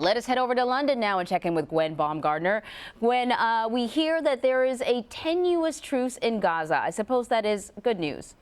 Let us head over to London now and check in with Gwen Baumgardner. Gwen, we hear that there is a tenuous truce in Gaza. I suppose that is good news.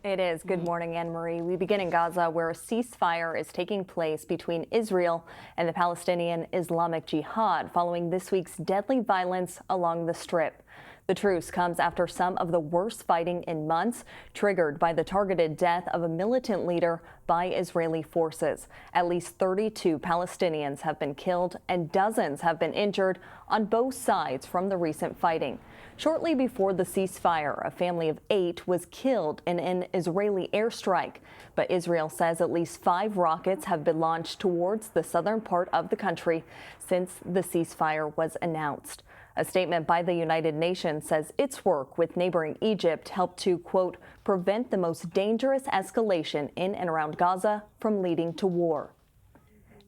It is. Good morning, Anne-Marie. We begin in Gaza, where a ceasefire is taking place between Israel and the Palestinian Islamic Jihad following this week's deadly violence along the Strip. The truce comes after some of the worst fighting in months, triggered by the targeted death of a militant leader by Israeli forces. At least 32 Palestinians have been killed and dozens have been injured on both sides from the recent fighting. Shortly before the ceasefire, a family of 8 was killed in an Israeli airstrike. But Israel says at least 5 rockets have been launched towards the southern part of the country since the ceasefire was announced. A statement by the United Nations says its work with neighboring Egypt helped to, quote, prevent the most dangerous escalation in and around Gaza from leading to war.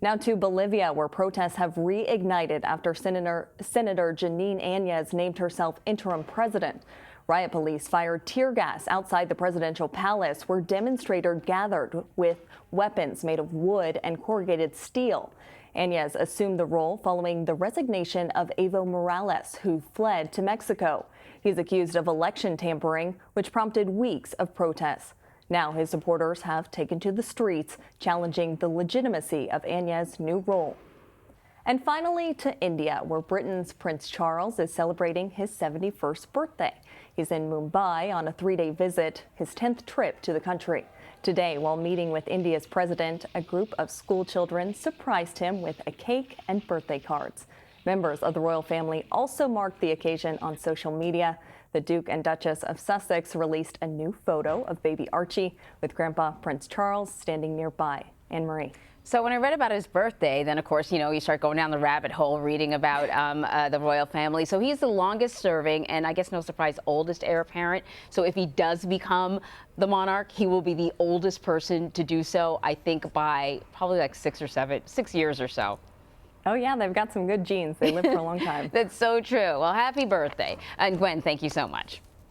Now to Bolivia, where protests have reignited after Senator Jeanine Añez named herself interim president. Riot police fired tear gas outside the presidential palace, where demonstrators gathered with weapons made of wood and corrugated steel. Añez assumed the role following the resignation of Evo Morales, who fled to Mexico. He's accused of election tampering, which prompted weeks of protests. Now his supporters have taken to the streets, challenging the legitimacy of Añez's new role. And finally to India, where Britain's Prince Charles is celebrating his 71st birthday. He's in Mumbai on a 3-day visit, his 10th trip to the country. Today, while meeting with India's president, a group of school children surprised him with a cake and birthday cards. Members of the royal family also marked the occasion on social media. The Duke and Duchess of Sussex released a new photo of baby Archie with Grandpa Prince Charles standing nearby. Anne-Marie. So when I read about his birthday, then, of course, you start going down the rabbit hole reading about the royal family. So he's the longest serving and, I guess no surprise, oldest heir apparent. So if he does become the monarch, he will be the oldest person to do so, I think, by probably like 6 years or so. Oh, yeah, they've got some good genes. They live for a long time. That's so true. Well, happy birthday. And Gwen, thank you so much.